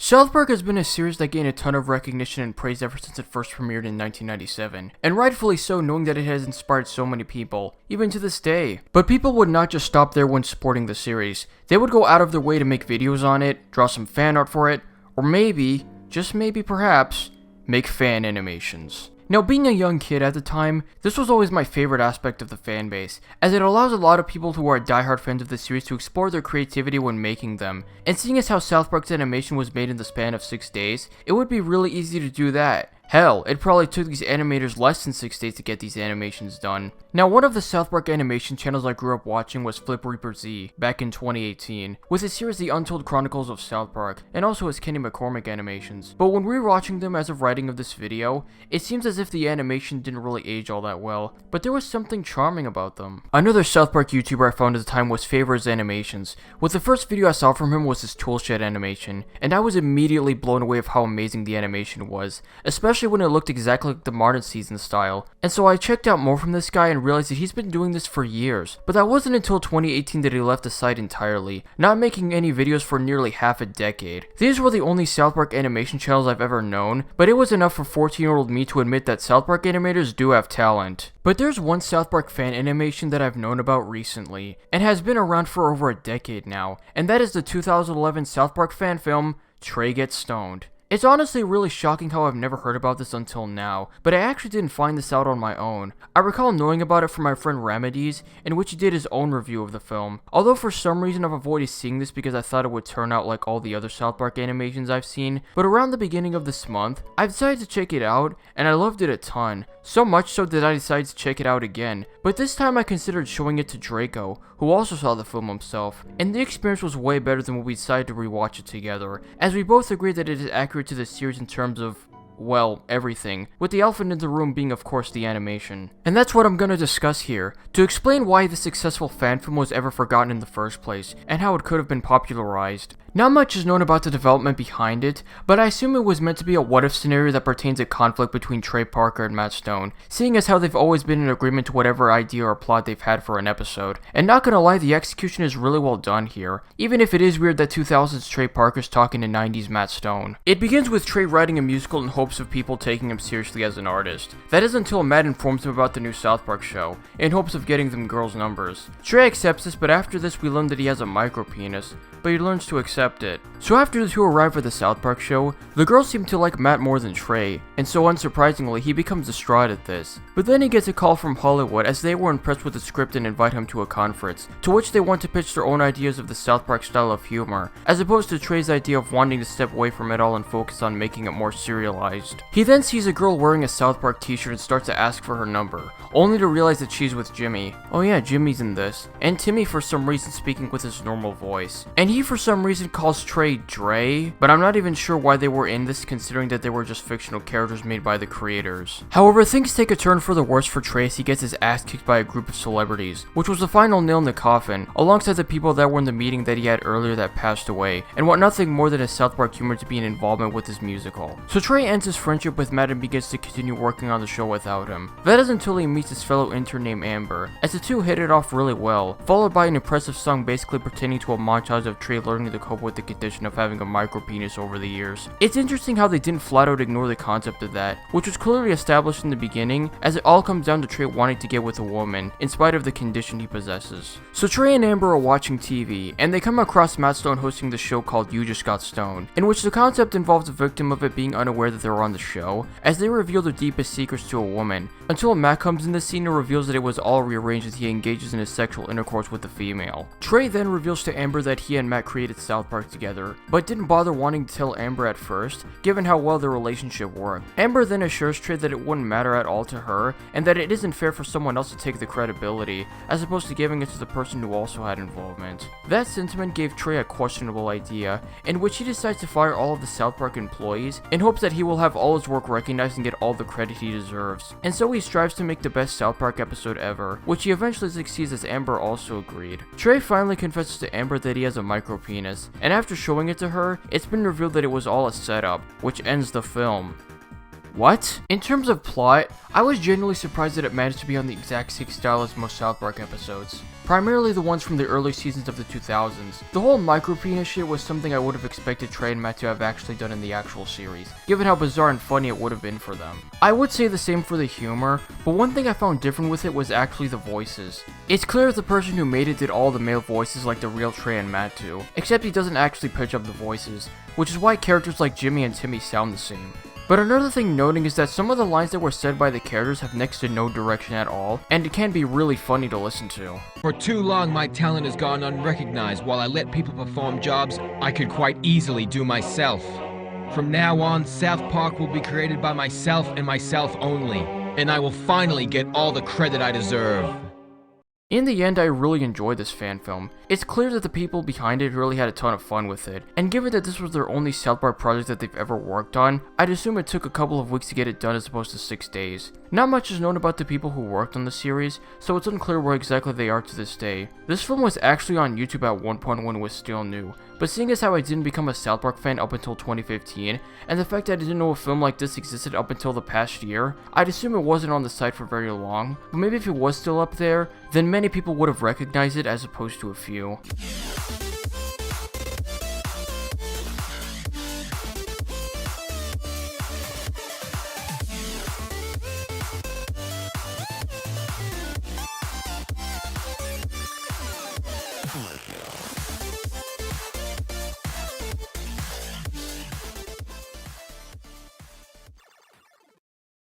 South Park has been a series that gained a ton of recognition and praise ever since it first premiered in 1997, and rightfully so, knowing that it has inspired so many people, even to this day. But people would not just stop there when supporting the series. They would go out of their way to make videos on it, draw some fan art for it, or maybe, just maybe perhaps, make fan animations. Now, being a young kid at the time, this was always my favorite aspect of the fanbase, as it allows a lot of people who are diehard fans of the series to explore their creativity when making them. And seeing as how South Park's animation was made in the span of 6 days, it would be really easy to do that. Hell, it probably took these animators less than 6 days to get these animations done. Now, one of the South Park animation channels I grew up watching was Flip Reaper Z, back in 2018, with his series The Untold Chronicles of South Park, and also his Kenny McCormick animations. But when rewatching them as of writing of this video, it seems as if the animation didn't really age all that well, but there was something charming about them. Another South Park YouTuber I found at the time was Favor's Animations, with the first video I saw from him was his Toolshed animation, and I was immediately blown away of how amazing the animation was, especially when it looked exactly like the modern season style. And so I checked out more from this guy and realized that he's been doing this for years. But that wasn't until 2018 that he left the site entirely, not making any videos for nearly half a decade. These were the only South Park animation channels I've ever known, but it was enough for 14-year-old me to admit that South Park animators do have talent. But there's one South Park fan animation that I've known about recently, and has been around for over a decade now, and that is the 2011 South Park fan film, Trey Gets Stoned. It's honestly really shocking how I've never heard about this until now, but I actually didn't find this out on my own. I recall knowing about it from my friend Remedies, in which he did his own review of the film. Although for some reason I've avoided seeing this because I thought it would turn out like all the other South Park animations I've seen, but around the beginning of this month, I decided to check it out, and I loved it a ton. So much so that I decided to check it out again, but this time I considered showing it to Draco, who also saw the film himself, and the experience was way better than when we decided to rewatch it together, as we both agreed that it is accurate to the series in terms of, well, everything, with the elephant in the room being of course the animation. And that's what I'm gonna discuss here, to explain why the successful fan film was ever forgotten in the first place, and how it could have been popularized. Not much is known about the development behind it, but I assume it was meant to be a what-if scenario that pertains to conflict between Trey Parker and Matt Stone, seeing as how they've always been in agreement to whatever idea or plot they've had for an episode. And not gonna lie, the execution is really well done here, even if it is weird that 2000s Trey Parker's talking to 90s Matt Stone. It begins with Trey writing a musical in hopes of people taking him seriously as an artist. That is until Matt informs him about the new South Park show, in hopes of getting them girls' numbers. Trey accepts this, but after this we learn that he has a micro penis, but he learns to accept it. So after the two arrive at the South Park show, the girls seem to like Matt more than Trey, and so unsurprisingly he becomes distraught at this. But then he gets a call from Hollywood as they were impressed with the script and invite him to a conference, to which they want to pitch their own ideas of the South Park style of humor, as opposed to Trey's idea of wanting to step away from it all and focus on making it more serialized. He then sees a girl wearing a South Park t-shirt and starts to ask for her number, only to realize that she's with Jimmy. Oh yeah, Jimmy's in this. And Timmy for some reason speaking with his normal voice. And he for some reason calls Trey Dre, but I'm not even sure why they were in this considering that they were just fictional characters made by the creators. However, things take a turn for the worse for Trey as he gets his ass kicked by a group of celebrities, which was the final nail in the coffin, alongside the people that were in the meeting that he had earlier that passed away, and want nothing more than his South Park humor to be an involvement with his musical. So Trey ends his friendship with Matt and begins to continue working on the show without him. That is until he meets his fellow intern named Amber, as the two hit it off really well, followed by an impressive song basically pertaining to a montage of Trey learning to cope with the condition of having a micro penis over the years. It's interesting how they didn't flat out ignore the concept of that, which was clearly established in the beginning, as it all comes down to Trey wanting to get with a woman, in spite of the condition he possesses. So Trey and Amber are watching TV, and they come across Matt Stone hosting the show called You Just Got Stoned, in which the concept involves the victim of it being unaware that they were on the show, as they reveal their deepest secrets to a woman, until Matt comes in the scene and reveals that it was all rearranged as he engages in his sexual intercourse with the female. Trey then reveals to Amber that he and Matt created South Park together, but didn't bother wanting to tell Amber at first, given how well their relationship worked. Amber then assures Trey that it wouldn't matter at all to her, and that it isn't fair for someone else to take the credibility, as opposed to giving it to the person who also had involvement. That sentiment gave Trey a questionable idea, in which he decides to fire all of the South Park employees, in hopes that he will have all his work recognized and get all the credit he deserves. And so he strives to make the best South Park episode ever, which he eventually succeeds as Amber also agreed. Trey finally confesses to Amber that he has a micro penis, and after showing it to her, it's been revealed that it was all a setup, which ends the film. What? In terms of plot, I was genuinely surprised that it managed to be on the exact same style as most South Park episodes. primarily the ones from the early seasons of the 2000s. The whole micro-penis shit was something I would have expected Trey and Matt to have actually done in the actual series, given how bizarre and funny it would have been for them. I would say the same for the humor, but one thing I found different with it was actually the voices. It's clear that the person who made it did all the male voices like the real Trey and Matt do, except he doesn't actually pitch up the voices, which is why characters like Jimmy and Timmy sound the same. But another thing noting is that some of the lines that were said by the characters have next to no direction at all, and it can be really funny to listen to. For too long, my talent has gone unrecognized while I let people perform jobs I could quite easily do myself. From now on, South Park will be created by myself and myself only, and I will finally get all the credit I deserve. In the end, I really enjoyed this fan film. It's clear that the people behind it really had a ton of fun with it, and given that this was their only South Park project that they've ever worked on, I'd assume it took a couple of weeks to get it done as opposed to 6 days. Not much is known about the people who worked on the series, so it's unclear where exactly they are to this day. This film was actually on YouTube at one point when it was still new, but seeing as how I didn't become a South Park fan up until 2015, and the fact that I didn't know a film like this existed up until the past year, I'd assume it wasn't on the site for very long, but maybe if it was still up there, then many people would have recognized it as opposed to a few.